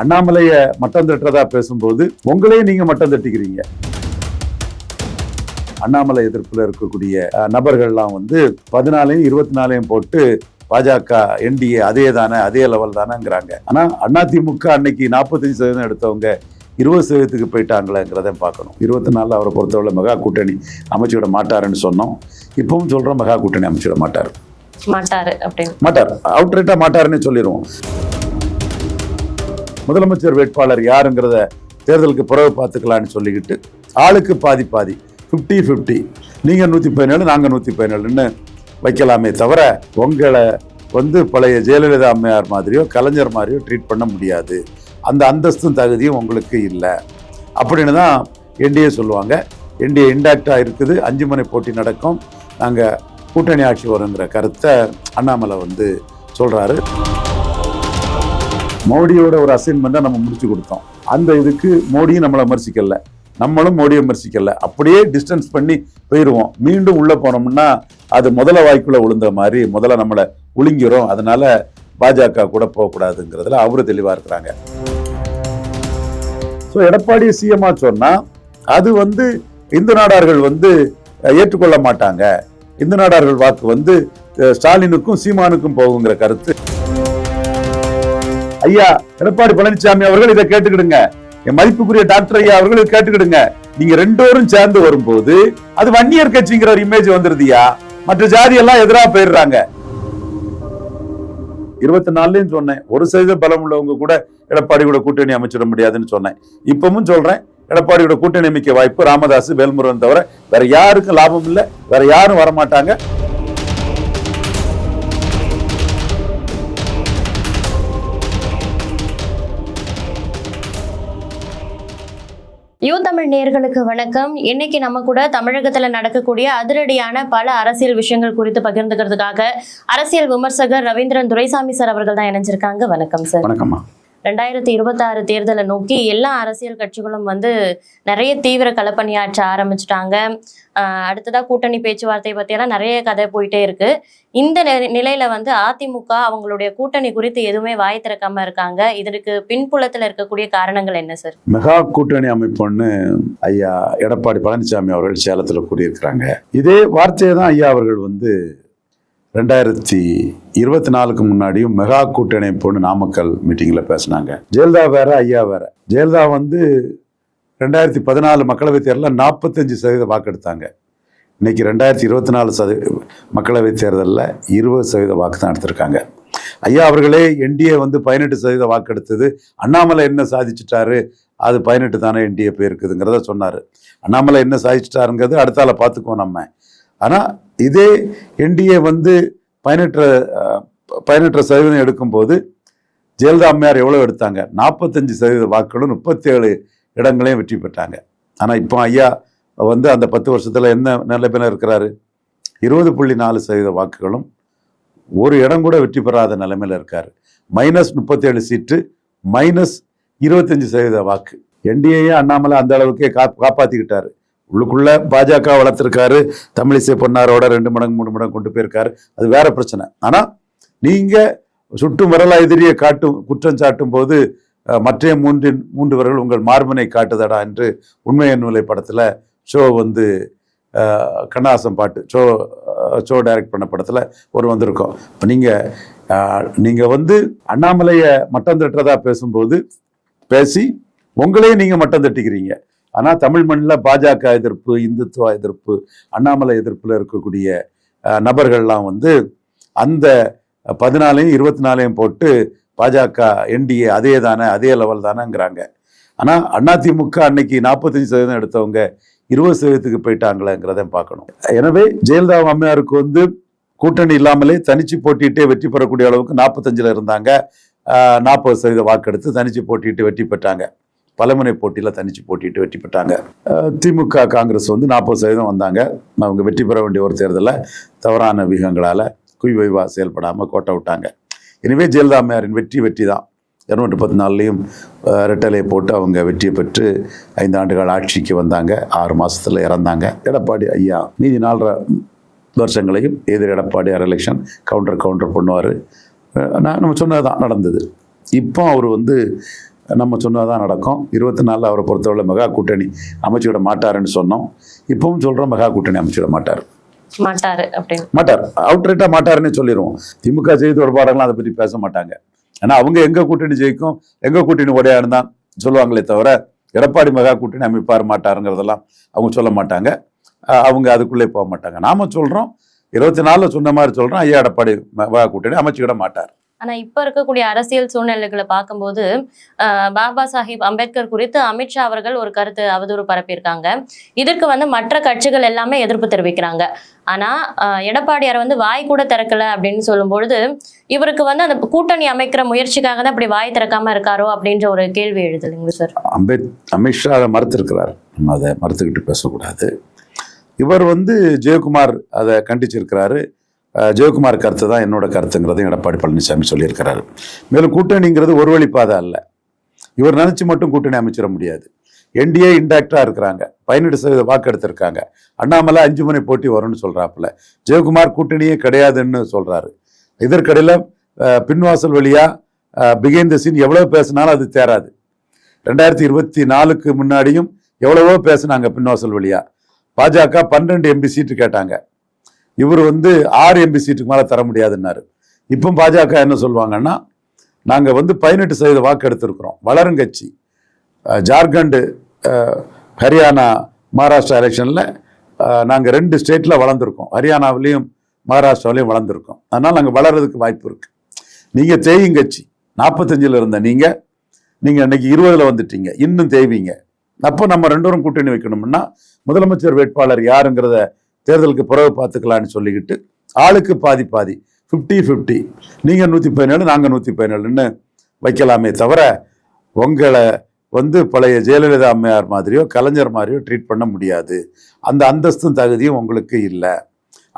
அண்ணாமலைய மட்டம் தட்டுறதா பேசும்போது உங்களையும் நீங்க மட்டம் தட்டிக்கிறீங்க. அண்ணாமலை எதிர்ப்புல இருக்கக்கூடிய நபர்கள்லாம் 14 24 போட்டு பாஜக என்டிஏ அதே லெவல் தானேங்கிறாங்க. ஆனா அதிமுக அன்னைக்கு 45% எடுத்தவங்க 20% போயிட்டாங்களேங்கிறத பார்க்கணும். 24 அவரை பொறுத்தவரை மெகா கூட்டணி அமைச்சுவிட மாட்டாருன்னு சொன்னோம். இப்பவும் சொல்றோம் மெகா கூட்டணி அமைச்சுவிட மாட்டார். அவுட்ரைட்டா மாட்டாருன்னு சொல்லிடுவோம். முதலமைச்சர் வேட்பாளர் யாருங்கிறத தேர்தலுக்கு பிறகு பார்த்துக்கலான்னு சொல்லிக்கிட்டு ஆளுக்கு பாதி 50-50, நீங்க 117 நாங்க 117ன்னு வைக்கலாமே தவிர உங்களை பழைய ஜெயலலிதா அம்மையார் மாதிரியோ கலைஞர் மாதிரியோ ட்ரீட் பண்ண முடியாது. அந்த அந்தஸ்தும் தகுதியும் உங்களுக்கு இல்லை அப்படின்னு தான் என்டிஏ சொல்லுவாங்க. என்டிஏ இன்டாக்டா இருக்குது. 5 முனை போட்டி நடக்கும், நாங்க கூட்டணி ஆட்சி வருங்கிற கருத்தை அண்ணாமலை சொல்றாரு. மோடியோட ஒரு அசைன்மெண்ட்டை நம்ம முடிச்சு கொடுத்தோம். அந்த இதுக்கு மோடியும் நம்மளை விமர்சிக்கல, நம்மளும் மோடியை விமர்சிக்கல. அப்படியே டிஸ்டன்ஸ் பண்ணி போயிடுவோம். மீண்டும் உள்ள போனோம்னா அது முதல்ல வாய்க்குள்ள விழுந்த மாதிரி முதல்ல நம்மளை ஒழுங்கிறோம். அதனால பாஜக கூட போகக்கூடாதுங்கிறதுல அவரு தெளிவா இருக்கிறாங்க. ஸோ எடப்பாடி சிஎம்மா சொன்னா அது இந்து நாடார்கள் ஏற்றுக்கொள்ள மாட்டாங்க. இந்து நாடார்கள் வாக்கு ஸ்டாலினுக்கும் சீமானுக்கும் போகுங்கிற கருத்து. ஐயா எடப்பாடி பழனிசாமி அவர்கள் இதை கேட்டுக்கிடுங்க. என் மதிப்புக்குரிய டாக்டர் ஐயா அவர்கள் இதை கேட்டுக்கிடுங்க. நீங்க 2 பேரும் சேர்ந்து வரும்போது அது வன்னியர் கட்சிங்கிற ஒரு இமேஜ் வந்துருதியா, மற்ற ஜாதி எல்லாம் எதிராக போயிடுறாங்க. 24 சொன்னேன், 1% பலம் உள்ளவங்க கூட எடப்பாடி கூட கூட்டணி அமைச்சிட முடியாதுன்னு சொன்னேன். இப்பவும் சொல்றேன், எடப்பாடியோட கூட்டணி அமைக்க வாய்ப்பு ராமதாஸ் வேல்முருகன் தவிர வேற யாருக்கும் லாபம் இல்லை, வேற யாரும் வரமாட்டாங்க. யூ தமிழ் நேயர்களுக்கு வணக்கம். இன்னைக்கு நம்ம கூட தமிழகத்துல நடக்கக்கூடிய அதிரடியான பல அரசியல் விஷயங்கள் குறித்து பகிர்ந்துக்கிறதுக்காக அரசியல் விமர்சகர் ரவீந்திரன் துரைசாமி சார் அவர்கள் தான் இணைஞ்சிருக்காங்க. வணக்கம் சார். வணக்கம்மா. 2026 தேர்தலை நோக்கி எல்லா அரசியல் கட்சிகளும் நிறைய தீவிர களப்பணியாற்ற ஆரம்பிச்சுட்டாங்க. அடுத்ததா கூட்டணி பேச்சுவார்த்தை பற்றியெல்லாம் நிறைய கதை போயிட்டே இருக்கு. இந்த நிலையில அதிமுக அவங்களுடைய கூட்டணி குறித்து எதுவுமே வாய் திறக்காம இருக்காங்க. இதற்கு பின்புலத்துல இருக்கக்கூடிய காரணங்கள் என்ன சார்? மெகா கூட்டணி அமைப்புன்னு ஐயா எடப்பாடி பழனிசாமி அவர்கள் சேலத்துல கூறியிருக்கிறாங்க. இதே வார்த்தையை தான் ஐயா அவர்கள் 2024 முன்னாடியும் மெகா கூட்டணி போன்னு நாமக்கல் மீட்டிங்ல பேசினாங்க. ஜெயலலிதா வேற, ஐயா வேற. ஜெயலலிதா 2014 மக்களவை தேர்தலில் 45% வாக்கெடுத்தாங்க. இன்னைக்கு 2024 மக்களவை தேர்தலில் 20% வாக்கு தான் எடுத்திருக்காங்க. ஐயா அவர்களே என்டிஏ 18% வாக்கெடுத்தது. அண்ணாமலை என்ன சாதிச்சுட்டாரு, அது 18 தானே என்டிஏ போயிருக்குதுங்கிறத சொன்னாரு. அண்ணாமலை என்ன சாதிச்சுட்டாருங்கிறது அடுத்தால பார்த்துக்குவோம் நம்ம. ஆனா இதே என்டிஏ 18% எடுக்கும்போது ஜெயலலிதா அம்மையார் எவ்வளவு எடுத்தாங்க? 45% வாக்குகளும் 37 இடங்களையும் வெற்றி பெற்றாங்க. ஆனா இப்போ ஐயா அந்த 10 வருஷத்துல என்ன நிலைமையில இருக்கிறாரு? 20.4% வாக்குகளும் ஒரு இடம் கூட வெற்றி பெறாத நிலைமையில இருக்காரு. -37 சீட்டு, -25% வாக்கு. என்டிஏ அண்ணாமலை அந்த அளவுக்கே காப்பாத்திக்கிட்டாரு. உள்ளுக்குள்ள பாஜக வளர்த்திருக்காரு. தமிழிசை பொன்னாரோட 2 மடங்கு 3 மடங்கு கொண்டு போயிருக்காரு. அது வேற பிரச்சனை. ஆனா நீங்க சுட்டு விரலா எதிரியை குற்றம் சாட்டும் போது மற்ற 3 விரல் உங்கள் மார்பனை காட்டுதடா என்று உண்மை எண்ணுலை படத்துல ஷோ கண்ணாசம் பாட்டு ஷோ டைரக்ட் பண்ண படத்துல ஒரு வந்திருக்கோம். இப்ப நீங்க அண்ணாமலைய மட்டம் தட்டுறதா பேசும்போது பேசி உங்களையும் நீங்க மட்டம் தட்டிக்கிறீங்க. ஆனா தமிழ் மண்ணில் பாஜக எதிர்ப்பு, இந்துத்துவ எதிர்ப்பு, அண்ணாமலை எதிர்ப்புல இருக்கக்கூடிய நபர்கள்லாம் அந்த 14 24 போட்டு பாஜக என்டிஏ அதே லெவல் தானேங்கிறாங்க. ஆனா அதிமுக அன்னைக்கு 45% எடுத்தவங்க 20% போயிட்டாங்களேங்கிறத பார்க்கணும். எனவே ஜெயலலிதா அம்மையாருக்கு கூட்டணி இல்லாமலே தனிச்சு போட்டிட்டே வெற்றி பெறக்கூடிய அளவுக்கு 45ல் இருந்தாங்க. 40% வாக்கெடுத்து தனிச்சு போட்டிட்டு வெற்றி பெற்றாங்க. பலமுனை போட்டியில் தனிச்சு போட்டிட்டு வெற்றி பெற்றாங்க. திமுக காங்கிரஸ் 40% வந்தாங்க. அவங்க வெற்றி பெற வேண்டிய ஒரு தேர்தலில் தவறான வியூகங்களால் குய்வைவா செயல்படாமல் கோட்டை விட்டாங்க. எனவே ஜெயலலிதா அம்மையாரின் வெற்றி தான். 214லையும் ரெட்டலை போட்டு அவங்க வெற்றியை பெற்று 5 ஆண்டுகள் ஆட்சிக்கு வந்தாங்க. 6 மாதத்தில் இறந்தாங்க. எடப்பாடி ஐயா மீதி 4 வருஷங்களையும் எதிர் எடப்பாடி எலெக்ஷன் கவுண்டர் பண்ணுவார். நம்ம சொன்னது தான் நடந்தது. இப்போ அவர் நம்ம சொன்னதான் நடக்கும். 24 அவரை பொறுத்தவரை மெகா கூட்டணி அமைச்சுவிட மாட்டாருன்னு சொன்னோம். இப்பவும் சொல்றோம் மெகா கூட்டணி அமைச்சுவிட மாட்டார். மாட்டார், அவுட்ரைட்டா மாட்டாருன்னு சொல்லிடுவோம். திமுக செய்தி தொடர்பாளர்கள் அதை பற்றி பேச மாட்டாங்க. ஏன்னா அவங்க எங்க கூட்டணி ஜெயிக்கும், எங்க கூட்டணி உடையான்னு தான் சொல்லுவாங்களே தவிர எடப்பாடி மெகா கூட்டணி அமைப்பார் மாட்டாருங்கிறதெல்லாம் அவங்க சொல்ல மாட்டாங்க. அவங்க அதுக்குள்ளே போக மாட்டாங்க. நாம சொல்றோம் 24 சொன்ன மாதிரி சொல்றோம், ஐயா எடப்பாடி மெகா கூட்டணி அமைச்சுக்கிட மாட்டார். ஆனா இப்ப இருக்கக்கூடிய அரசியல் சூழ்நிலைகளை பார்க்கும்போது பாபா சாஹிப் அம்பேத்கர் குறித்து அமித்ஷா அவர்கள் ஒரு கருத்து அவதூறு பரப்பியிருக்காங்க. இதற்கு மற்ற கட்சிகள் எல்லாமே எதிர்ப்பு தெரிவிக்கிறாங்க. ஆனா எடப்பாடியார் வாய் கூட திறக்கல அப்படின்னு சொல்லும் பொழுது இவருக்கு அந்த கூட்டணி அமைக்கிற முயற்சிக்காக தான் அப்படி வாய் திறக்காம இருக்காரோ அப்படின்ற ஒரு கேள்வி எழுதுங்க சார். அமித்ஷா அதை மறுத்திருக்கிறார், நம்ம அதை மறுத்துக்கிட்டு பேசக்கூடாது. இவர் ஜெயக்குமார் அதை கண்டிச்சிருக்கிறாரு. ஜெயக்குமார் கருத்து தான் என்னோட கருத்துங்கிறதையும் எடப்பாடி பழனிசாமி சொல்லியிருக்கிறாரு. மேலும் கூட்டணிங்கிறது ஒரு வழிப்பாதை அல்ல. இவர் நினைச்சு மட்டும் கூட்டணி அமைச்சிட முடியாது. என்டிஏ இன்டாக்டா இருக்கிறாங்க, 18% வாக்கு எடுத்திருக்காங்க. அண்ணாமலை 5 முனை போட்டி வரும்னு சொல்றாப்புல. ஜெயக்குமார் கூட்டணியே கிடையாதுன்னு சொல்றாரு. இதற்கிடையில பின்வாசல் வழியா பிகைண்ட் தி சீன் எவ்வளவு பேசினாலும் அது தேராது. 2024க்கு முன்னாடியும் எவ்வளவோ பேசினாங்க பின்வாசல் வழியா. பாஜக 12 எம்பி சீட்டு கேட்டாங்க. இவர் 6 எம்பி சீட்டுக்கு மேலே தர முடியாதுன்னாரு. இப்போ பாஜக என்ன சொல்லுவாங்கன்னா, நாங்கள் 18% வாக்கு எடுத்திருக்கிறோம், வளரும் கட்சி. ஜார்க்கண்டு, ஹரியானா, மகாராஷ்டிரா எலெக்ஷனில் நாங்கள் 2 ஸ்டேட்டில் வளர்ந்துருக்கோம். ஹரியானாவிலையும் மகாராஷ்டிராவிலையும் வளர்ந்துருக்கோம். அதனால் நாங்கள் வளர்றதுக்கு வாய்ப்பு இருக்குது. நீங்கள் தேயும் கட்சி 45 இருந்த நீங்கள் இன்னைக்கு 20 வந்துட்டீங்க, இன்னும் தேய்வீங்க. அப்போ நம்ம 2 பேரும் கூட்டணி வைக்கணும்னா முதலமைச்சர் வேட்பாளர் யாருங்கிறத தேர்தலுக்கு பிறகு பார்த்துக்கலான்னு சொல்லிக்கிட்டு ஆளுக்கு பாதி 50-50, நீங்கள் 117 நாங்கள் 117ன்னு வைக்கலாமே தவிர உங்களை பழைய ஜெயலலிதா அம்மையார் மாதிரியோ கலைஞர் மாதிரியோ ட்ரீட் பண்ண முடியாது. அந்த அந்தஸ்தும் தகுதியும் உங்களுக்கு இல்லை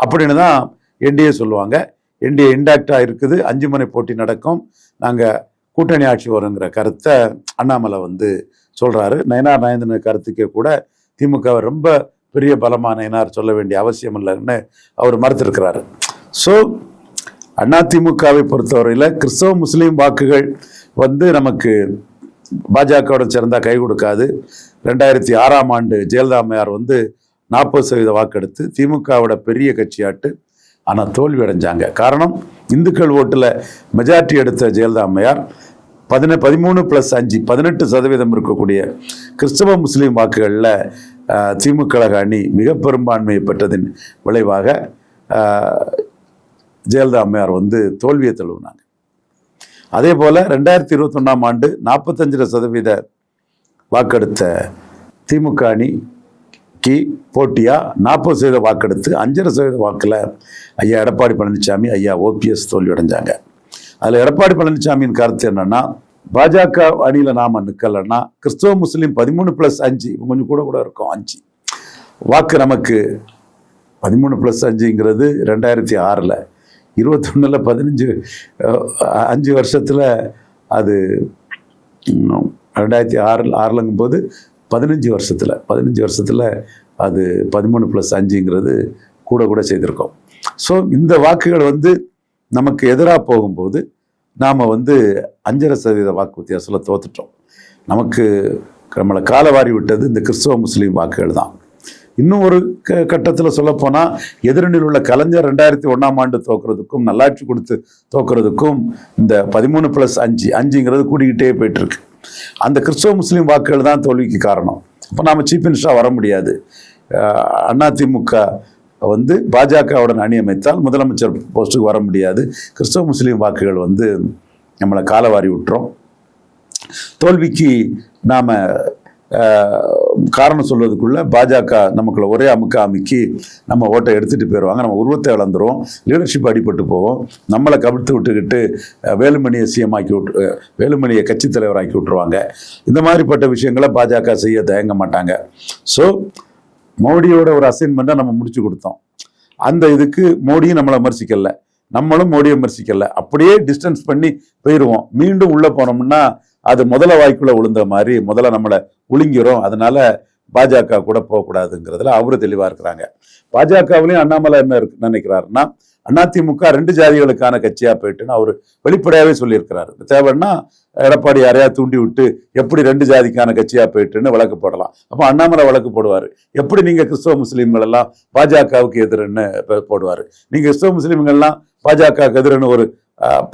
அப்படின்னு தான் என்டிஏ சொல்லுவாங்க. என்டிஏ இன்டாக்டா இருக்குது, 5 முனை போட்டி நடக்கும், நாங்கள் கூட்டணி ஆட்சி வருங்கிற கருத்தை அண்ணாமலை சொல்றாரு. நயனார் நாயந்திரன் கருத்துக்கே கூட திமுக ரொம்ப பெரிய பலமான நயனார் சொல்ல வேண்டிய அவசியம் இல்லைன்னு அவர் மறுத்திருக்கிறாரு. ஸோ அதிமுகவை பொறுத்தவரையில் கிறிஸ்தவ முஸ்லீம் வாக்குகள் நமக்கு பாஜகவோட சேர்ந்தா கை கொடுக்காது. 2006ஆம் ஆண்டு ஜெயலலிதா அம்மையார் 40% வாக்கெடுத்து திமுகவோட பெரிய கட்சியாட்டு ஆனால் தோல்வி அடைஞ்சாங்க. காரணம், இந்துக்கள் ஓட்டுல மெஜாரிட்டி எடுத்த ஜெயலலிதா அம்மையார் 13+5 18% இருக்கக்கூடிய கிறிஸ்தவ முஸ்லீம் வாக்குகளில் திமுக அணி மிக பெரும்பான்மையை பெற்றதின் விளைவாக ஜெயலலிதா அம்மையார் தோல்வியை தழுவினாங்க. அதே போல 2021ஆம் ஆண்டு 45% வாக்கெடுத்த திமுக அணிக்கு போட்டியா 40% வாக்கெடுத்து 5% வாக்குல ஐயா எடப்பாடி பழனிசாமி, ஐயா OPS தோல்வி அடைஞ்சாங்க. அதுல எடப்பாடி பழனிசாமியின் கருத்து என்னன்னா, பாஜக அணியில நாம நிக்கலன்னா கிறிஸ்தவ முஸ்லீம் 13+5 கொஞ்சம் கூட இருக்கும் 5 வாக்கு நமக்கு. 13+5ங்கிறது 2006ல், 21ல் 5 வருஷத்துல அது 2006ங்கும் போது 15 வருஷத்துல அது 13+5ங்கிறது கூட செய்திருக்கோம். ஸோ இந்த வாக்குகள் நமக்கு எதிராக போகும்போது நாம் 5.5% வாக்கு வித்தியாசத்தில் தோத்துட்டோம். நம்மளை காலவாரி விட்டது இந்த கிறிஸ்தவ முஸ்லீம் வாக்குகள் தான். இன்னும் ஒரு கட்டத்தில் சொல்லப்போனால் எதிரணியில் உள்ள கலைஞர் 2001ஆம் ஆண்டு தோக்குறதுக்கும் நல்லாட்சி கொடுத்து தோக்குறதுக்கும் இந்த 13+5ங்கிறது கூடிக்கிட்டே போயிட்டு இருக்கு. அந்த கிறிஸ்தவ முஸ்லீம் வாக்குகள் தான் தோல்விக்கு காரணம். அப்போ நாம் சீஃப் மினிஸ்டராக வர முடியாது. அதிமுக பாஜகவுடன் அணி அமைத்தால் முதலமைச்சர் போஸ்ட்டுக்கு வர முடியாது. கிறிஸ்தவ முஸ்லீம் வாக்குகள் நம்மளை காலவாரி விட்டுரும். தோல்விக்கு நாம் காரணம் சொல்வதுக்குள்ள பாஜக நமக்குள்ள ஒரே அமுக்கி நம்ம ஓட்டை எடுத்துட்டு போயிடுவாங்க. நம்ம உருவத்தை இழந்துருவோம், லீடர்ஷிப் அடிபட்டு போவோம், நம்மளை கவிழ்த்து விட்டுக்கிட்டு வேலுமணியை சிஎம் வேலுமணியை கட்சி தலைவராக்கி விட்டுருவாங்க. இந்த மாதிரிப்பட்ட விஷயங்களை பாஜக செய்ய தயங்க மாட்டாங்க. ஸோ மோடியோட ஒரு அசைன்மெண்ட்டை நம்ம முடிச்சு கொடுத்தோம். அந்த இதுக்கு மோடியும் நம்மளை விமர்சிக்கல, நம்மளும் மோடியை விமர்சிக்கல, அப்படியே டிஸ்டன்ஸ் பண்ணி போயிடுவோம். மீண்டும் உள்ள போனோம்னா அது முதல்ல வாய்க்குள்ள விழுந்த மாதிரி முதல்ல நம்மளை ஒழுங்கிறோம். அதனால பாஜக கூட போகக்கூடாதுங்கிறதுல அவரு தெளிவா இருக்கிறாங்க. பாஜகவிலையும் அண்ணாமலை என்ன நினைக்கிறாருன்னா, அதிமுக 2 ஜாதிகளுக்கான கட்சியா போயிட்டுன்னு அவர் வெளிப்படையாவே சொல்லியிருக்கிறாரு. தேவைன்னா எடப்பாடி யாரையா தூண்டி விட்டு எப்படி 2 ஜாதிக்கான கட்சியா போயிட்டுன்னு வழக்கு போடலாம். அப்போ அண்ணாமலை வழக்கு போடுவாரு. எப்படி நீங்க கிறிஸ்தவ முஸ்லீம்கள் எல்லாம் பாஜகவுக்கு எதிர்ன்னு போடுவாரு. நீங்க கிறிஸ்தவ முஸ்லீம்கள்லாம் பாஜகவுக்கு எதிர்ன்னு ஒரு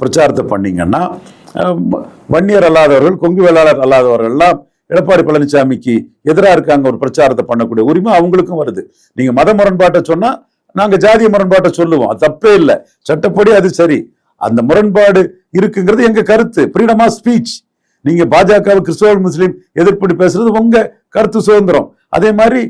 பிரச்சாரத்தை பண்ணீங்கன்னா வன்னியர் அல்லாதவர்கள், கொங்கு வேளாளர் அல்லாதவர்கள் எல்லாம் எடப்பாடி பழனிசாமிக்கு எதிராக இருக்காங்க ஒரு பிரச்சாரத்தை பண்ணக்கூடிய உரிமை அவங்களுக்கும் வருது. நீங்க மத முரண்பாட்டை சொன்னா நாங்க ஜாதிய முரண்பாட்டை சொல்லுவோம், அது தப்பே இல்லை, சட்டப்படி அது சரி. அந்த முரண்பாடு இருக்குங்கிறது எங்க கருத்து, ஃப்ரீடம் ஆஃப் ஸ்பீச். நீங்க பாஜக கிறிஸ்தவ முஸ்லீம் எதிர்ப்பு பேசுறது உங்க கருத்து சுதந்திரம். அதே மாதிரி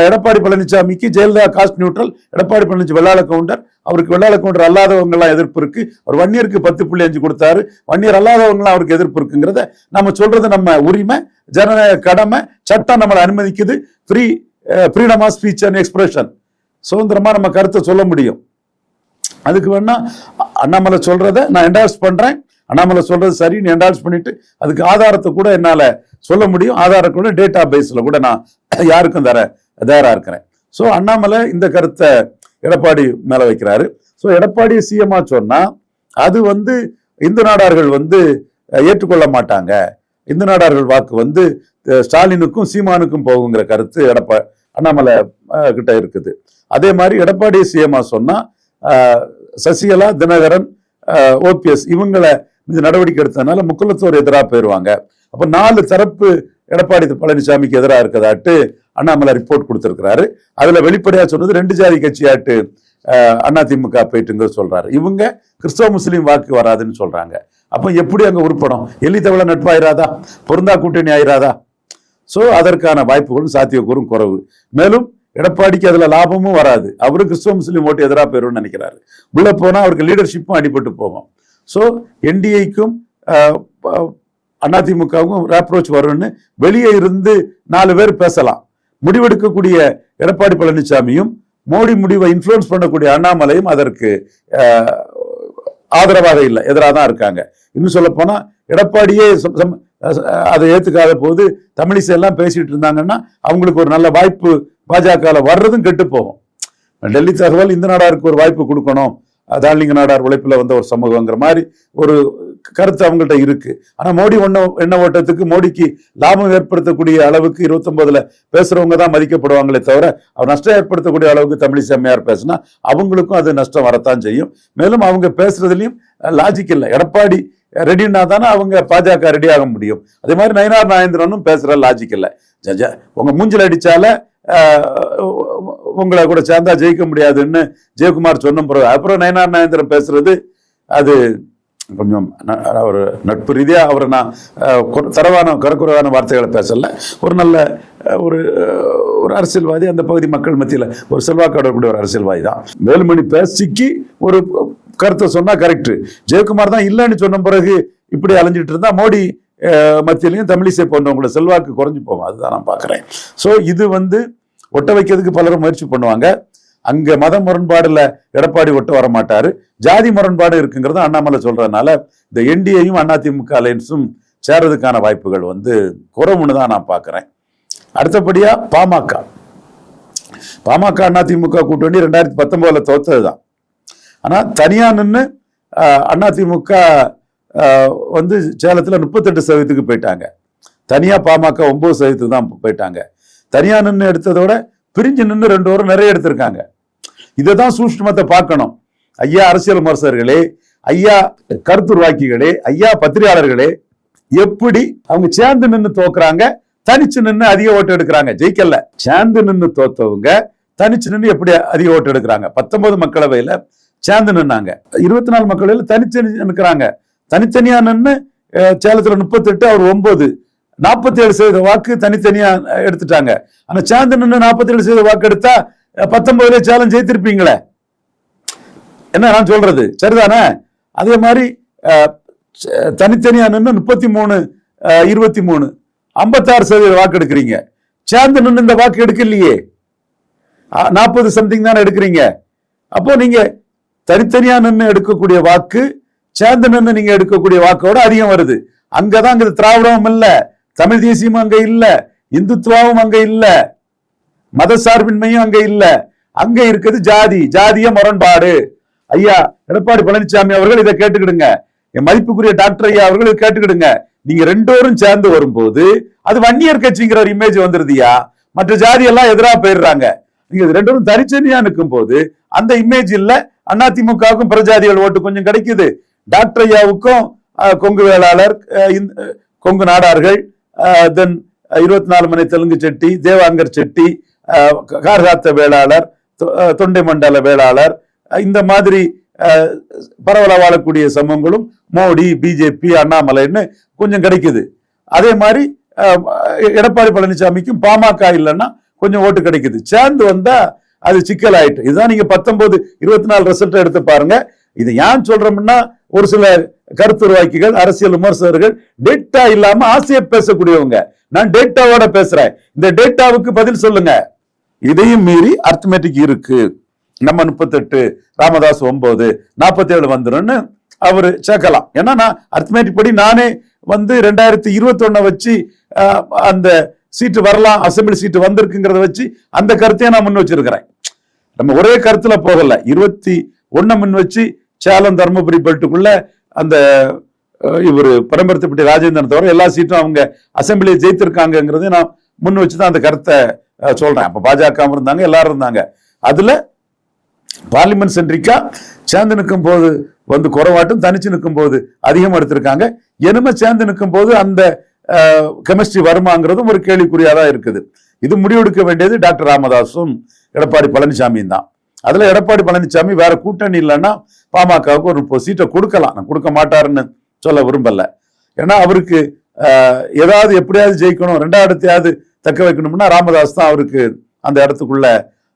எடப்பாடி பழனிசாமிக்கு ஜெயலலிதா காஸ்ட் நியூட்ரல், எடப்பாடி பழனிசாமி வெள்ளாள கவுண்டர், அவருக்கு வெள்ளாள கவுண்டர் அல்லாதவங்க எல்லாம் எதிர்ப்பு இருக்கு. அவர் வன்னியருக்கு 10.5 கொடுத்தாரு, வன்னியர் அல்லாதவங்க எல்லாம் அவருக்கு எதிர்ப்பு இருக்குங்கிறத நம்ம சொல்றது நம்ம உரிமை, ஜனநாயக கடமை, சட்டம் நம்மளை அனுமதிக்குது. Freedom of speech and expression, சுதந்திரமா நம்ம கருத்தை சொல்ல முடியும். அதுக்கு வேணா அண்ணாமலை சொல்றத நான் என்டார்ஸ் பண்றேன், அண்ணாமலை சொல்றது சரின்னு என்டார்ஸ் பண்ணிட்டு அதுக்கு ஆதாரத்தை கூட என்னால சொல்ல முடியும். ஆதாரம் கூட டேட்டா பேஸ்ல கூட நான் யாருக்கும் தயாரா இருக்கிறேன். ஸோ அண்ணாமலை இந்த கருத்தை எடப்பாடி மேல வைக்கிறாரு. ஸோ எடப்பாடி சிஎம்மா சொன்னா அது இந்து நாடார்கள் ஏற்றுக்கொள்ள மாட்டாங்க. இந்து நாடார்கள் வாக்கு ஸ்டாலினுக்கும் சீமானுக்கும் போகுங்கிற கருத்து அண்ணாமலை கிட்ட இருக்குது. அதே மாதிரி எடப்பாடி சிஎம்மா சொன்னா சசிகலா, தினகரன், ஓபிஎஸ் இவங்களை நடவடிக்கை எடுத்ததுனால முக்குலத்தோர் எதிராக போயிருவாங்க. அப்ப 4 தரப்பு எடப்பாடி பழனிசாமிக்கு எதிராக இருக்கதாட்டு அண்ணாமலை ரிப்போர்ட் கொடுத்திருக்கிறாரு. அதுல வெளிப்படையா சொன்னது 2 ஜாதி கட்சியாட்டு அதிமுக போயிட்டுங்க சொல்றாரு. இவங்க கிறிஸ்தவ முஸ்லீம் வாக்கு வராதுன்னு சொல்றாங்க. அப்ப எப்படி அங்க உருப்படும்? எள்ளி தவளை நட்பாயிராதா? பொருந்தா கூட்டணி ஆயிராதா? சோ அதற்கான வாய்ப்புகளும் சாத்தியக்கூறும் குறைவு. மேலும் எடப்பாடிக்கு அதுல லாபமும் வராது. அவரு கிறிஸ்தவ முஸ்லீம் ஓட்டு எதிராக போயிடும்னு நினைக்கிறாரு. உள்ள போனா அவருக்கு லீடர்ஷிப்பும் அடிபட்டு போகும். ஸோ என்டிஏக்கும் அதிமுகவுக்கும் அப்ரோச் வரும்னு வெளியே இருந்து 4 பேர் பேசலாம். முடிவெடுக்கக்கூடிய எடப்பாடி பழனிசாமியும் மோடி முடிவை இன்ஃப்ளூயன்ஸ் பண்ணக்கூடிய அண்ணாமலையும் அதற்கு ஆதரவாக இல்லை, எதிராக தான் இருக்காங்க. இன்னும் சொல்ல போனா எடப்பாடியே அதை ஏத்துக்காத போது தமிழிசை எல்லாம் பேசிட்டு இருந்தாங்கன்னா அவங்களுக்கு ஒரு நல்ல வாய்ப்பு பாஜக வர்றதும் கெட்டு போகும். டெல்லி தகவல் இந்த நாடாருக்கு ஒரு வாய்ப்பு கொடுக்கணும், தாழ்லிங்க நாடார் உழைப்புல வந்த ஒரு சமூகங்கிற மாதிரி ஒரு கருத்து அவங்கள்ட்ட இருக்கு. ஆனா மோடி எண்ண ஓட்டத்துக்கு மோடிக்கு லாபம் ஏற்படுத்தக்கூடிய அளவுக்கு 29ல பேசுறவங்க தான் மதிக்கப்படுவாங்களே தவிர அவர் நஷ்டம் ஏற்படுத்தக்கூடிய அளவுக்கு தமிழிசை அம்மையார் பேசினா அவங்களுக்கும் அது நஷ்டம் வரத்தான் செய்யும். மேலும் அவங்க பேசுறதுலயும் லாஜிக் இல்லை. எடப்பாடி ரெடினா தானே அவங்க பாஜக ரெடி ஆக முடியும். அதே மாதிரி நயினார் நாகேந்திரனும் பேசுற லாஜிக் இல்லை. உங்க மூஞ்சில் அடிச்சால உங்களை கூட சேர்ந்தா ஜெயிக்க முடியாதுன்னு ஜெயக்குமார் சொன்ன பிறகு அப்புறம் நயினார் நாகேந்திரன் பேசுறது அது கொஞ்சம் ஒரு நட்பு ரீதியா அவரை நான் கரக்குறைவான வார்த்தைகளை பேசல. ஒரு நல்ல ஒரு அரசியல்வாதி, அந்த பகுதி மக்கள் மத்தியில் ஒரு செல்வாக்காடக்கூடிய ஒரு அரசியல்வாதி தான். வேலுமணி பேசிக்கு ஒரு கருத்தை சொன்னா கரெக்ட். ஜெயக்குமார் தான் இல்லைன்னு சொன்ன பிறகு இப்படி அலைஞ்சிட்டு இருந்தா மோடி மத்தியிலையும் தமிழிசை போன்றவங்களோட செல்வாக்கு குறைஞ்சு போகும். அதுதான் நான் பாக்குறேன். ஸோ இது ஒட்ட வைக்கிறதுக்கு பலரும் முயற்சி பண்ணுவாங்க. அங்க மத முரண்பாடுல எடப்பாடி ஒட்ட வர மாட்டாரு. ஜாதி முரண்பாடு இருக்குங்கிறத அண்ணாமலை சொல்றதுனால இந்த என்டிஏயும் அதிமுக அலையன்ஸும் சேர்றதுக்கான வாய்ப்புகள் குறைவுன்னு தான் நான் பாக்குறேன். அடுத்தபடியா பாமக அதிமுக கூட்டணி 2019 தோத்ததுதான். ஆனா தனியா நின்று அதிமுக சேலத்துல 38% போயிட்டாங்க. தனியா பாமக 9% தான் போயிட்டாங்க. தனியா நின்று எடுத்ததோட பிரிஞ்சு நின்று 2 வாரம் நிறைய எடுத்திருக்காங்க. இதைதான் சூஷ்மத்தை பார்க்கணும். ஐயா அரசியல் விமர்சகர்களே, ஐயா கருத்துருவாக்கிகளே, ஐயா பத்திரிகையாளர்களே, எப்படி அவங்க சேர்ந்து நின்று தோக்குறாங்க, தனிச்சு நின்று அதிக ஓட்டு எடுக்கிறாங்க. ஜெயிக்கல, சேர்ந்து நின்று தோத்தவங்க தனிச்சு நின்று எப்படி அதிக ஓட்டு எடுக்கிறாங்க. 19 மக்களவையில சேர்ந்து நின்னாங்க, 24 மக்களவையில தனிச்சு நிற்கிறாங்க. தனித்தனியா நின்று சேலத்துல 38, அவர் 9, 47% வாக்கு தனித்தனியா எடுத்துட்டாங்க. ஆனா சேர்ந்து நின்று 47% வாக்கு எடுத்தா 19 சேலஞ்ச் ஜெயித்திருப்பீங்களே. என்ன நான் சொல்றது சரிதானே? அதே மாதிரி தனித்தனியா நின்று 33, 23, 56% வாக்கு எடுக்கிறீங்க. சேர்ந்து நின்று இந்த வாக்கு எடுக்கலையே, 40 சம்திங் தானே எடுக்கிறீங்க. அப்போ நீங்க தனித்தனியா நின்று எடுக்கக்கூடிய வாக்கு சேர்ந்து நின்று நீங்க எடுக்கக்கூடிய வாக்கோட அதிகம் வருது. அங்கதான் திராவிடமும் இல்ல, தமிழ் தேசியமும் அங்க இல்ல, இந்துத்துவாவும் அங்க இல்ல, மத சார்பின்மையும் அங்க இல்ல. அங்க இருக்குது ஜாதிய முரண்பாடு. ஐயா எடப்பாடி பழனிசாமி அவர்கள் இதை கேட்டுக்கிடுங்க, என் மதிப்புக்குரிய டாக்டர் ஐயா அவர்கள் இதை கேட்டுக்கிடுங்க. நீங்க ரெண்டோரும் சேர்ந்து வரும்போது அது வன்னியர் கட்சிங்கிற ஒரு இமேஜ் வந்துருதியா, மற்ற ஜாதி எல்லாம் எதிராக போயிடுறாங்க. நீங்க ரெண்டோரும் தனிச்சனியா நிற்கும் போது அந்த இமேஜ் இல்ல. அதிமுகவுக்கும் பிரஜாதிகள் ஓட்டு கொஞ்சம் கிடைக்குது, டாக்டர் ஐயாவுக்கும் கொங்கு வேளாளர், கொங்கு நாடார்கள், தென் 24 மணி தெலுங்கு செட்டி, தேவாங்கர் செட்டி, கார்காத்த வேளாளர், தொண்டை மண்டல வேளாளர், இந்த மாதிரி பரவலா வாழக்கூடிய சமூகங்களும் மோடி, பிஜேபி, அண்ணாமலைன்னு கொஞ்சம் கிடைக்குது. அதே மாதிரி எடப்பாடி பழனிசாமிக்கும் பாமக இல்லைன்னா கொஞ்சம் ஓட்டு கிடைக்குது. சேர்ந்து வந்தா அது சிக்கல் ஆயிட்டு. இதுதான் நீங்க 19, 24 ரிசல்ட் எடுத்து பாருங்க. இது ஏன் சொல்றோம்னா, ஒரு சில கருத்துருவாக்கிகள், அரசியல் விமர்சகர்கள் டேட்டா இல்லாம ஆசையை பேசக்கூடியவங்க. நான் டேட்டாவோட பேசுறேன், இந்த டேட்டாவுக்கு பதில் சொல்லுங்க. இதையும் மீறி அர்த்தமேட்டிக் இருக்கு. நம்ம 38, ராமதாஸ் 9, 47 வந்துருன்னு அவரு சேர்க்கலாம். ஏன்னா நான் அர்த்தமேட்டிக் படி நானே 2021 வச்சு அந்த சீட்டு வரலாம், அசம்பிளி சீட்டு வந்திருக்குங்கிறத வச்சு அந்த கருத்தையே நான் முன் வச்சிருக்கிறேன். நம்ம ஒரே கருத்துல போகல, 21 முன் வச்சு சேலம் தர்மபுரி பெல்ட்டுக்குள்ள அந்த இவரு பரம்பரத்துப்பட்டி ராஜேந்திரன் தவிர எல்லா சீட்டும் அவங்க அசம்பிளியை ஜெயித்திருக்காங்கிறத நான் முன் வச்சுதான் அந்த கருத்தை சொல்றேன். அப்ப பாஜக இருந்தாங்க, எல்லாரும் இருந்தாங்க. அதுல பார்லிமெண்ட் சென்ட்ரிக்கா சேர்ந்து நிற்கும் போது குறைவாட்டும், தனிச்சு நிற்கும் போது அதிகம் எடுத்திருக்காங்க. இனிமே சேர்ந்து நிற்கும் போது அந்த கெமிஸ்ட்ரி வருமாங்கிறதும் ஒரு கேள்விக்குறியாதான் இருக்குது. இது முடிவெடுக்க வேண்டியது டாக்டர் ராமதாஸும் எடப்பாடி பழனிசாமியும் தான். அதுல எடப்பாடி பழனிசாமி வேற கூட்டணி இல்லைன்னா பாமகவுக்கு ஒரு சீட்டை கொடுக்கலாம். நான் கொடுக்க மாட்டாருன்னு சொல்ல விரும்பல. ஏன்னா அவருக்கு ஏதாவது எப்படியாவது ஜெயிக்கணும், 2வது இடத்தையாவது தக்க வைக்கணும்னா ராமதாஸ் தான் அவருக்கு அந்த இடத்துக்குள்ள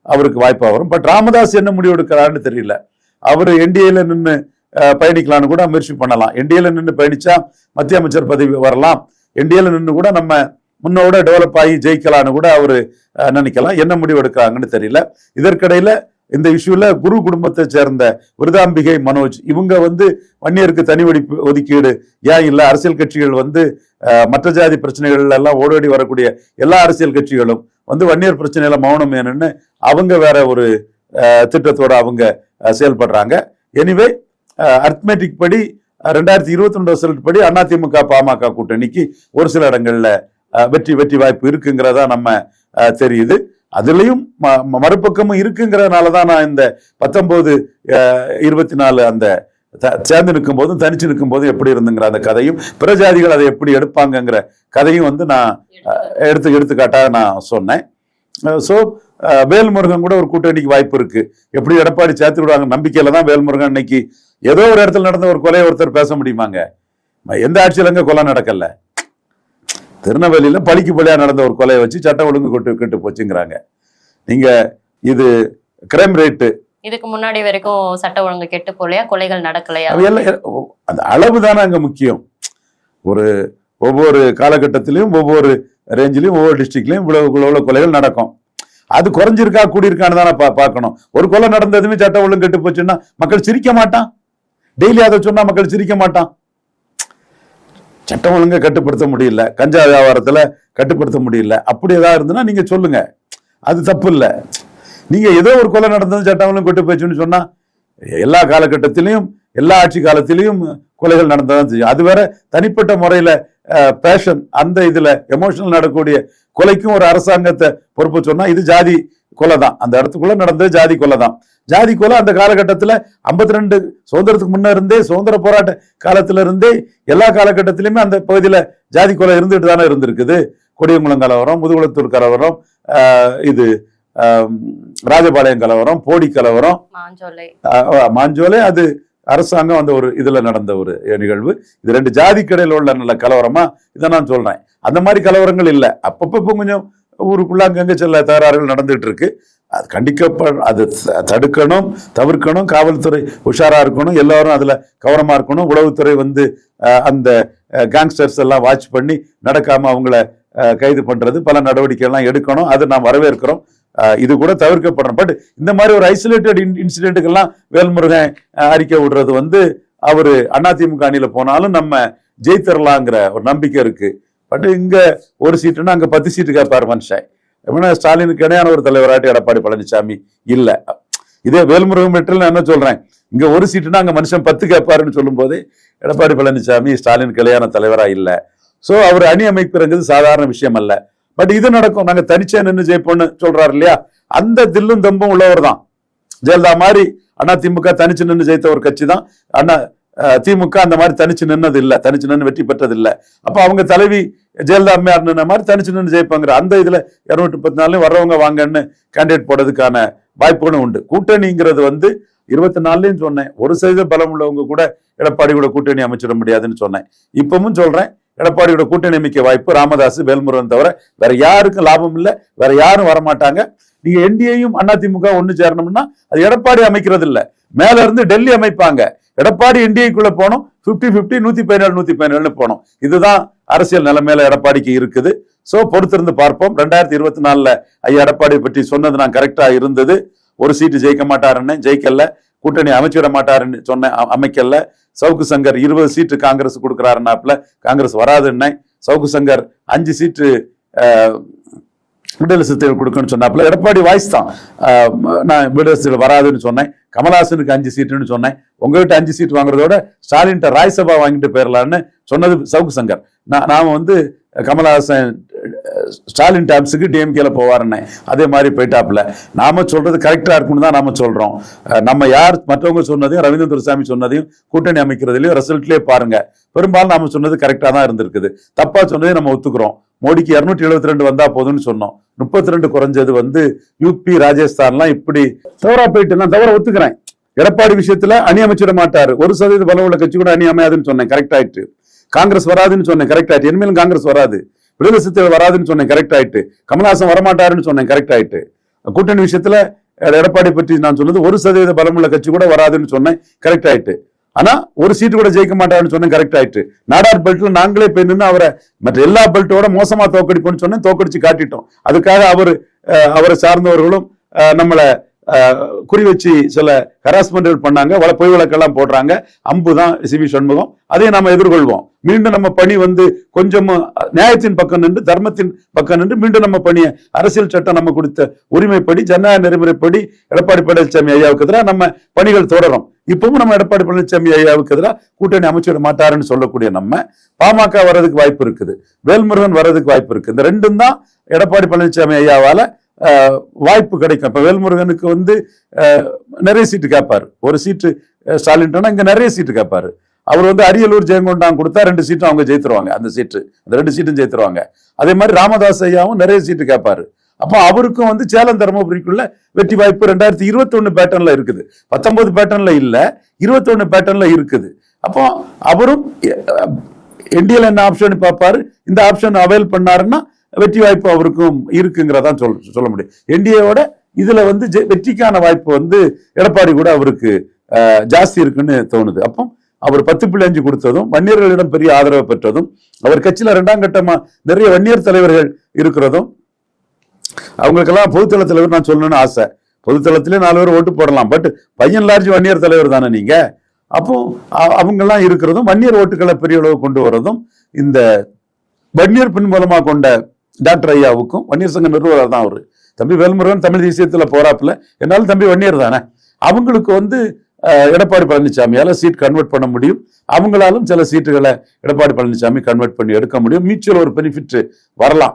அவருக்கு வாய்ப்பா வரும். பட் ராமதாஸ் என்ன முடிவு எடுக்கிறாருன்னு தெரியல. அவரு என்டிஏல நின்று பயணிக்கலான்னு கூட முயற்சி பண்ணலாம். என்டிஏல நின்று பயணிச்சா மத்திய அமைச்சர் பதவி வரலாம். என்டிஏல நின்று கூட நம்ம முன்னோட டெவலப் ஆகி ஜெயிக்கலான்னு கூட அவரு நினைக்கலாம். என்ன முடிவு எடுக்கிறாங்கன்னு தெரியல. இதற்கிடையில இந்த இஷ்யூல குரு குடும்பத்தை சேர்ந்த விருதாம்பிகை, மனோஜ் இவங்க வன்னியருக்கு தனி ஒதுக்கீடு ஏன் இல்ல, அரசியல் கட்சிகள் மற்ற ஜாதி பிரச்சனைகள் எல்லாம் ஓடோடி வரக்கூடிய எல்லா அரசியல் கட்சிகளும் வன்னியர் பிரச்சனையில மௌனம் ஏன்னு அவங்க வேற ஒரு திட்டத்தோட அவங்க செயல்படுறாங்க. எனிவே அர்த்மெட்டிக் படி 2022 ரிசல்ட் படி அதிமுக பாமக கூட்டணிக்கு ஒரு சில இடங்கள்ல வெற்றி வாய்ப்பு இருக்குங்கிறதா நம்ம தெரியுது. அதுலயும் மறுபக்கமும் இருக்குங்கிறதுனாலதான் நான் இந்த 19, 24 அந்த சேர்ந்து நிற்கும் போதும் தனிச்சு நிற்கும் போதும் எப்படி இருந்துங்கிற அந்த கதையும், பிற ஜாதிகள் அதை எப்படி எடுப்பாங்கிற கதையும் நான் எடுத்துக்காட்டாக நான் சொன்னேன். ஸோ வேல்முருகன் கூட ஒரு கூட்டணிக்கு வாய்ப்பு இருக்கு. எப்படி எடப்பாடி சேர்த்து விடுவாங்க நம்பிக்கையில தான் வேல்முருகன் இன்னைக்கு ஏதோ ஒரு இடத்துல நடந்த ஒரு கொலையை ஒருத்தர் பேச முடியுமாங்க? எந்த ஆட்சியில அங்க கொலை நடக்கல. திருநெல்வேலியில பழிக்கு பழியா நடந்த ஒரு கொலையை வச்சு சட்டம் ஒழுங்கு கெட்டு போச்சுங்கிறாங்க. நீங்க இது கிரைம் ரேட்டு, இதுக்கு முன்னாடி வரைக்கும் சட்ட ஒழுங்கு கெட்டு போலையா, கொலைகள் நடக்கலையா? அந்த அளவு தானே அங்க முக்கியம். ஒவ்வொரு காலகட்டத்திலையும் ஒவ்வொரு ரேஞ்சிலையும் ஒவ்வொரு டிஸ்ட்ரிக்ட்லயும் இவ்வளவு கொலைகள் நடக்கும். அது குறைஞ்சிருக்கா கூடியிருக்கான்னு தானே பார்க்கணும். ஒரு கொலை நடந்ததுமே சட்ட ஒழுங்கு கெட்டு போச்சுன்னா மக்கள் சிரிக்க மாட்டான். டெய்லி அதை சொன்னா மக்கள் சிரிக்க மாட்டான். சட்டம் ஒழுங்கை கட்டுப்படுத்த முடியல, கஞ்சா வியாபாரத்துல கட்டுப்படுத்த முடியல, அப்படி ஏதாவது இருந்ததுன்னா நீங்க சொல்லுங்க, அது தப்பு இல்லை. நீங்க ஏதோ ஒரு கொலை நடந்தது சட்டம் ஒழுங்கு கெட்டு போச்சுன்னு சொன்னா எல்லா காலகட்டத்திலையும் எல்லா ஆட்சி காலத்திலையும் கொலைகள் நடந்ததான் செய்யும். அது வேற தனிப்பட்ட முறையில பேஷன், அந்த இதுல எமோஷனல் நடக்கக்கூடிய கொலைக்கும் ஒரு அரசாங்கத்தை பொறுப்பு சொன்னா இது ஜாதி கொலை தான். அந்த இடத்துக்குள்ள நடந்தது ஜாதி கொலை தான். ஜாதி கொலை அந்த காலகட்டத்துல 52 சுதந்திரத்துக்கு முன்ன இருந்தே, சுதந்திர போராட்ட காலத்துல இருந்தே எல்லா காலகட்டத்திலுமே அந்த பகுதியில ஜாதி கொலை இருந்துட்டு தானே இருந்திருக்குது. கொடியங்குளம் கலவரம், முதுகுளத்தூர் கலவரம், இது ராஜபாளையம் கலவரம், போடி கலவரம், மாஞ்சோலை, அது அரசாங்கம் அந்த ஒரு இதுல நடந்த ஒரு நிகழ்வு. இது 2 ஜாதிக்கடையில் உள்ள நல்ல கலவரமா இதை நான் சொல்றேன். அந்த மாதிரி கலவரங்கள் இல்லை. அப்பப்போ கொஞ்சம் ஊருக்குள்ள அங்கங்க சில தகராறுகள் நடந்துட்டு இருக்கு. அது அது தடுக்கணும், தவிர்க்கணும். காவல்துறை உஷாரா இருக்கணும், எல்லாரும் அதுல கவனமா இருக்கணும். உளவுத்துறை அந்த கேங்ஸ்டர்ஸ் எல்லாம் வாட்ச் பண்ணி நடக்காம அவங்கள கைது பண்றது, பல நடவடிக்கை எல்லாம் எடுக்கணும். அது நாம் வரவேற்கிறோம். இது கூட தவிர்க்கப்படணும். பட் இந்த மாதிரி ஒரு ஐசோலேட்டட் இன்சிடென்ட்டுக்கெல்லாம் வேல்முருகன் அறிக்கை விடுறது அவரு அதிமுக அணியில போனாலும் நம்ம ஜெயித்தரலாங்கிற ஒரு நம்பிக்கை இருக்கு. பட் இங்க ஒரு சீட்டுன்னா அங்க 10 சீட்டு கேட்பாரு மனுஷன். ஸ்டாலினுக்கு இணையான ஒரு தலைவராட்டி எடப்பாடி பழனிசாமி இல்ல. இதே வேல்முருகன் மெட்ரில் நான் என்ன சொல்றேன், இங்க ஒரு சீட்டுனா அங்க மனுஷன் 10 கேட்பாருன்னு சொல்லும் போதே எடப்பாடி பழனிசாமி ஸ்டாலின் கிளையான தலைவரா இல்ல. சோ அவர் அணி அமைப்புங்கிறது சாதாரண விஷயம் அல்ல. பட் இது நடக்கும், நாங்க தனிச்சே நின்று ஜெயிப்போம்னு சொல்றாரு இல்லையா, அந்த தில்லும் தம்பும் உள்ளவர் தான். ஜெயலலிதா மாதிரி அண்ணா திமுக தனிச்சு நின்று ஜெயித்த ஒரு கட்சி தான். அண்ணா திமுக அந்த மாதிரி தனிச்சு நின்னது இல்ல, தனிச்சு நின்று வெற்றி பெற்றது இல்ல. அப்ப அவங்க தலைவி ஜெயலலிதா அம்மையார் நின்ன மாதிரி தனிச்சு நின்று ஜெயிப்பாங்கிற அந்த இதுல 234 வர்றவங்க வாங்கன்னு கேண்டிடேட் போடுறதுக்கான வாய்ப்புகளும் உண்டு. கூட்டணிங்கிறது 24 சொன்னேன், 1% பலம் உள்ளவங்க கூட எடப்பாடி கூட கூட்டணி அமைச்சிட முடியாதுன்னு சொன்னேன். இப்பவும் சொல்றேன், எடப்பாடியோட கூட்டணி அமைக்க வாய்ப்பு ராமதாஸ் வேல்முருகன் தவிர வேற யாருக்கும் லாபம் இல்லை, வேற யாரும் வரமாட்டாங்க. நீங்க என்டிஏயும் அதிமுக ஒண்ணு சேரணும்னா அது எடப்பாடி அமைக்கிறது இல்ல, மேல இருந்து டெல்லி அமைப்பாங்க. எடப்பாடி என்டிஏக்குள்ள போனோம், 50-50 117-117 போனோம். இதுதான் அரசியல் நிலைமையில எடப்பாடிக்கு இருக்குது. சோ பொறுத்திருந்து பார்ப்போம். 2024 ஐயா எடப்பாடி பற்றி சொன்னது நான் கரெக்டா இருந்தது. ஒரு சீட்டு ஜெயிக்க மாட்டாருன்னு, ஜெயிக்கல. கூட்டணி அமைச்சிட மாட்டாருன்னு சொன்ன, அமைக்கல. சவுக்கு சங்கர் 20 சீட்டு காங்கிரஸ் கொடுக்கிறாருன்னாப்ல, காங்கிரஸ் வராதுன்னு. சவுக்கு சங்கர் 5 சீட்டு விடுதலை சிறுத்தைகள் கொடுக்கணும்னு சொன்னாப்ல, எடப்பாடி வாய்ஸ் தான். நான் விடுதலை சிறுத்தைகள் வராதுன்னு சொன்னேன். கமலஹாசனுக்கு 5 சீட்டுன்னு சொன்னேன். உங்ககிட்ட 5 சீட் வாங்குறதோட ஸ்டாலின்ட்ட ராய்சபா வாங்கிட்டு போயிடலான்னு சொன்னது சவுக்கு சங்கர். நாம கமலஹாசன் ஸ்டாலின் டாப்ஸுக்கு டிஎம்கேல போவாருன்னு அதே மாதிரி போயிட்டாப்ல. நாம சொல்றது கரெக்டா இருக்குன்னு தான் நாம சொல்றோம். நம்ம யார் மற்றவங்க சொன்னதையும் ரவீந்திர துரைசாமி சொன்னதையும் கூட்டணி அமைக்கிறதுலயும் ரிசல்ட்லயே பாருங்க, பெரும்பாலும் நாம சொன்னது கரெக்டா தான் இருந்திருக்குது. தப்பா சொன்னதையும் நம்ம ஒத்துக்கிறோம். மோடிக்கு 272 வந்தா போதும்னு சொன்னோம், 32 குறைஞ்சது யூபி ராஜஸ்தான்லாம் இப்படி தவறா போயிட்டு நான் தவற ஒத்துக்கிறேன். எடப்பாடி விஷயத்துல அணி அமைச்சிட மாட்டாரு, 1% பலம் உள்ள கட்சி கூட அணி அமையாதுன்னு சொன்னேன், கரெக்ட் ஆயிட்டு. காங்கிரஸ் வராதுன்னு சொன்னேன், கரெக்ட் ஆயிட்டு. இனிமேலும் காங்கிரஸ் வராது. விடுதலை சிறுத்தைகள் வராதுன்னு சொன்னேன், கரெக்ட் ஆயிட்டு. கமலஹாசன் வரமாட்டாருன்னு சொன்னேன், கரெக்ட் ஆயிட்டு. கூட்டணி விஷயத்துல எடப்பாடி பற்றி நான் சொன்னது 1% பலம் உள்ள கட்சி கூட வராதுன்னு சொன்னேன், கரெக்ட் ஆயிட்டு. ஆனா ஒரு சீட்டு கூட ஜெயிக்க மாட்டாருன்னு சொன்னேன், கரெக்ட் ஆயிட்டு. நாடார் பெல்ட்ல நாங்களே போய் நின்று அவரை மற்ற எல்லா பெல்ட்டோட மோசமா தோக்கடிப்போம்னு சொன்னேன், தோக்கடிச்சு காட்டிட்டோம். அதுக்காக அவரை சார்ந்தவர்களும் நம்மளை குறி வச்சு சில ஹராஸ்மெண்ட் பண்ணாங்க, பொய் வழக்கெல்லாம் போடுறாங்க. அம்புதான் சிவி சண்முகம், அதையும் நம்ம எதிர்கொள்வோம். மீண்டும் நம்ம பணி கொஞ்சம் நியாயத்தின் பக்கம் நின்று, தர்மத்தின் பக்கம் நின்று மீண்டும் நம்ம பணியை அரசியல் சட்டம் நம்ம கொடுத்த உரிமைப்படி, ஜனநாயக நெறிமுறைப்படி எடப்பாடி பழனிசாமி ஐயாவுக்கு எதிராக நம்ம பணிகள் தொடரும். இப்பவும் நம்ம எடப்பாடி பழனிசாமி ஐயாவுக்கு எதிராக கூட்டணி அமைச்சிட மாட்டாருன்னு சொல்லக்கூடிய நம்ம பாமக வர்றதுக்கு வாய்ப்பு இருக்குது, வேல்முருகன் வர்றதுக்கு வாய்ப்பு இருக்கு. இந்த ரெண்டும் தான் எடப்பாடி பழனிசாமி ஐயாவால வாய்ப்பு கிடைக்கும். இப்ப வேல்முருகனுக்கு நிறைய சீட்டு கேட்பாரு, ஒரு சீட்டு ஸ்டாலின் இங்க நிறைய சீட்டு கேட்பாரு. அவர் அரியலூர் ஜெயங்கொண்டான் கொடுத்தா 2 சீட்டும் அவங்க ஜெயித்துருவாங்க, அந்த 2 சீட்டும் ஜெயித்துருவாங்க. அதே மாதிரி ராமதாஸ் ஐயாவும் நிறைய சீட்டு கேட்பாரு. அப்போ அவருக்கும் சேலம் தருமபுரிக்குள்ள வெற்றி வாய்ப்பு 2021 பேட்டர்ன்ல இருக்குது, 19 பேட்டர்ன்ல இல்ல, 21 பேட்டர்ன்ல இருக்குது. அப்போ அவரும் என்டிஎல் என்ன ஆப்ஷன் பார்ப்பாரு, இந்த ஆப்ஷன் அவைல் பண்ணாருன்னா வெற்றி வாய்ப்பு அவருக்கும் இருக்குங்கிறதான் சொல்ல முடியும். என்டிஏவோட இதுல வெற்றிக்கான வாய்ப்பு எடப்பாடி கூட அவருக்கு ஜாஸ்தி இருக்குன்னு தோணுது. அப்போ அவர் 10.5 கொடுத்ததும், வன்னியர்களிடம் பெரிய ஆதரவு பெற்றதும், அவர் கட்சியில 2ஆம் கட்டமா நிறைய வன்னியர் தலைவர்கள் இருக்கிறதும், அவங்களுக்கெல்லாம் பொதுத்தள தலைவர் நான் சொல்லணும்னு ஆசை. பொதுத்தளத்திலே 4 பேர் ஓட்டு போடலாம், பட் பையன் லார்ஜ் வன்னியர் தலைவர் தானே நீங்க. அப்போ அவங்கெல்லாம் இருக்கிறதும், வன்னியர் ஓட்டுகளை பெரிய அளவு கொண்டு வரதும், இந்த வன்னியர் பின் மூலமா கொண்ட டாக்டர் ஐயாவுக்கும், வன்னியர் சங்க நிறுவனர் தான் அவரு, தம்பி வேல்முருகன் தமிழ் தேசியத்துல போறாப்புல, என்னாலும் தம்பி வன்னியர் தானே, அவங்களுக்கு எடப்பாடி பழனிசாமியால சீட் கன்வெர்ட் பண்ண முடியும். அவங்களாலும் சில சீட்டுகளை எடப்பாடி பழனிசாமி கன்வெர்ட் பண்ணி எடுக்க முடியும். மியூச்சுவல் ஒரு பெனிஃபிட் வரலாம்,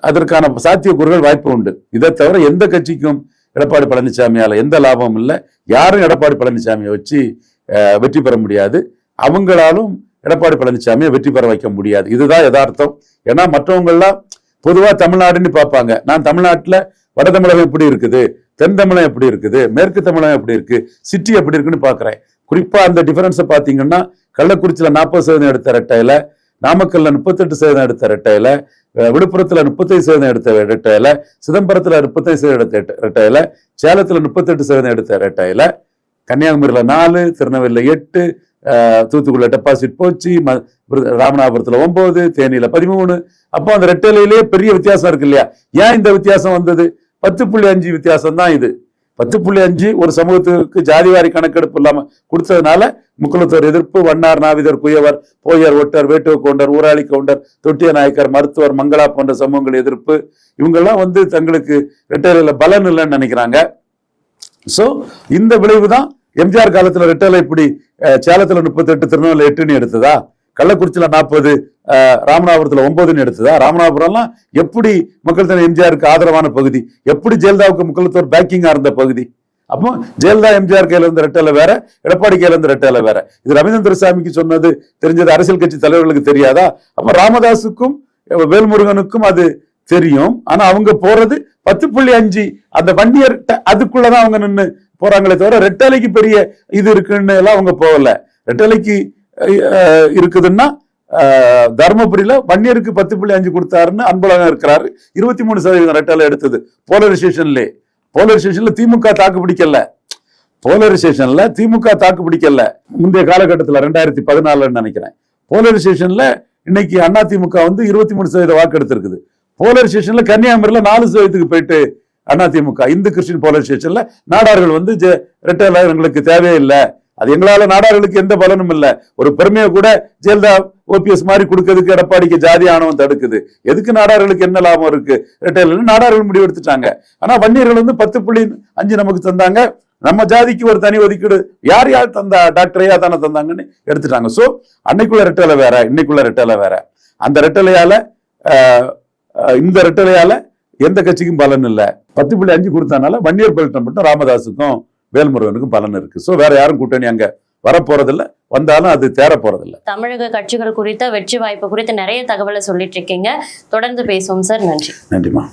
அதற்கான சாத்தியக்கூறுகள் வாய்ப்பு உண்டு. இதை தவிர எந்த கட்சிக்கும் எடப்பாடி பழனிசாமியால எந்த லாபமும் இல்லை. யாரும் எடப்பாடி பழனிசாமியை வச்சு வெற்றி பெற முடியாது, அவங்களாலும் எடப்பாடி பழனிசாமியை வெற்றி பெற வைக்க முடியாது. இதுதான் யதார்த்தம். ஏன்னா மற்றவங்கெல்லாம் பொதுவா தமிழ்நாடுன்னு பார்ப்பாங்க. நான் தமிழ்நாட்டுல வட தமிழகம் எப்படி இருக்குது, தென் தமிழகம் எப்படி இருக்குது, மேற்கு தமிழகம் எப்படி இருக்கு, சிட்டி எப்படி இருக்குன்னு பாக்குறேன். குறிப்பா அந்த டிஃபரன்ஸை பாத்தீங்கன்னா, கள்ளக்குறிச்சியில 40% எடுத்த ரெட்டையில, நாமக்கல்ல 38% எடுத்த ரெட்டையில, விழுப்புரத்துல 35% எடுத்த ரெட்டையில, சிதம்பரத்துல 35% எடுத்த ரெட்டையில, சேலத்துல 38% எடுத்த ரெட்டையில, கன்னியாகுமரியில 4, திருநெல்வேலியில 8, தூத்துக்குடியில டெபாசிட் போச்சு, ராமநாதபுரத்துல 9, தேனியில 13. அப்போ அந்த ரெட்டையிலே பெரிய வித்தியாசம் இருக்கு இல்லையா? ஏன் இந்த வித்தியாசம் வந்தது? 10.5 வித்தியாசம் தான் இது. 10.5 ஒரு சமூகத்துக்கு ஜாதிவாரி கணக்கெடுப்பு இல்லாம கொடுத்ததுனால முக்குலத்தோர் எதிர்ப்பு, வண்ணார், நாவிதர், குயவர், போயர், ஒட்டர், வேட்டுவ கவுண்டர், ஊராளி கவுண்டர், தொட்டிய நாயக்கர், மருத்துவர், மங்களா போன்ற சமூகங்கள் எதிர்ப்பு, இவங்கெல்லாம் தங்களுக்கு ரெட்டையில பலன் இல்லைன்னு நினைக்கிறாங்க. சோ இந்த விளைவு தான் எம்ஜிஆர் காலத்துல ரெட்டலை இப்படி சேலத்துல 38, திருநெல்வேலி 8ன்னு எடுத்ததா? கள்ளக்குறிச்சியில 40, ராமநாதபுரத்துல 9ன்னு எடுத்ததா? ராமநாதபுரம்லாம் எப்படி மக்கள் தலைவர் எம்ஜிஆருக்கு ஆதரவான பகுதி, எப்படி ஜெயலலிதாவுக்கு மக்களத்தோர் பேக்கிங்கா இருந்த பகுதி. அப்போ ஜெயலலிதா எம்ஜிஆர் கையில இருந்த ரெட்டலை வேற, எடப்பாடி கையில இருந்த ரெட்டலை வேற. இது ரவீந்திர சாமிக்கு சொன்னது தெரிஞ்சது அரசியல் கட்சி தலைவர்களுக்கு தெரியாதா? அப்ப ராமதாஸுக்கும் வேல்முருகனுக்கும் அது தெரியும். ஆனா அவங்க போறது 10.5 அந்த வன்னியர் அதுக்குள்ளதான் அவங்க நின்று போறாங்களே தவிர ரெட்டலைக்கு பெரிய இது இருக்குன்னு எல்லாம் அவங்க போகல. ரெட்டலைக்கு இருக்குதுன்னா தர்மபுரியில வன்னியருக்கு 10.5 கொடுத்தாருன்னு அன்பழகன் இருக்கிறாரு. 23% ரெட்டலை எடுத்தது போலரைசேஷன்ல திமுக தாக்கு பிடிக்கல. போலரைசேஷன்ல திமுக தாக்கு பிடிக்கல முந்தைய காலகட்டத்தில் 2014 நினைக்கிறேன். போலரைசேஷன்ல இன்னைக்கு அதிமுக 23% வாக்கு எடுத்திருக்குது. போலரைசேஷன்ல கன்னியாகுமரியில 4% போயிட்டு அதிமுக இந்து கிறிஸ்டின் போலரைசேஷன்ல நாடார்கள் ரெட்டலை எங்களுக்கு தேவையில்லை, அது எங்களால நாடார்களுக்கு எந்த பலனும் இல்லை. ஒரு பெருமையை கூட ஜெயலலிதா OPS மாதிரி கொடுக்கிறதுக்கு எடப்பாடிக்கு ஜாதி ஆணவம் தடுக்குது. எதுக்கு நாடார்களுக்கு என்ன லாபம் இருக்கு ரெட்டையில? நாடார்கள் முடிவு எடுத்துட்டாங்க. ஆனா வன்னியர்கள் 10.5 நமக்கு தந்தாங்க, நம்ம ஜாதிக்கு ஒரு தனி ஒதுக்கீடு யார் தந்தா? டாக்டர் ஐயா தானே தந்தாங்கன்னு எடுத்துட்டாங்க. சோ அன்னைக்குள்ள ரெட்டலை வேற, இன்னைக்குள்ள ரெட்டலை வேற. அந்த ரெட்டலையால இந்த ரெட்டலையால எந்த கட்சிக்கும் பலன் இல்லை. 10.5 கொடுத்தனால வன்னியர் பெல்ட்டம் மட்டும் ராமதாஸுக்கும் வேல்முருகனுக்கும் பலன் இருக்கு. சோ வேற யாரும் கூட்டணி அங்க வரப்போறதில்ல, வந்தாலும் அது தேர போறதில்ல. தமிழக கட்சிகள் குறித்த வெற்றி வாய்ப்பு குறித்து நிறைய தகவலை சொல்லிட்டு இருக்கீங்க. தொடர்ந்து பேசுவோம் சார். நன்றி. நன்றிமா.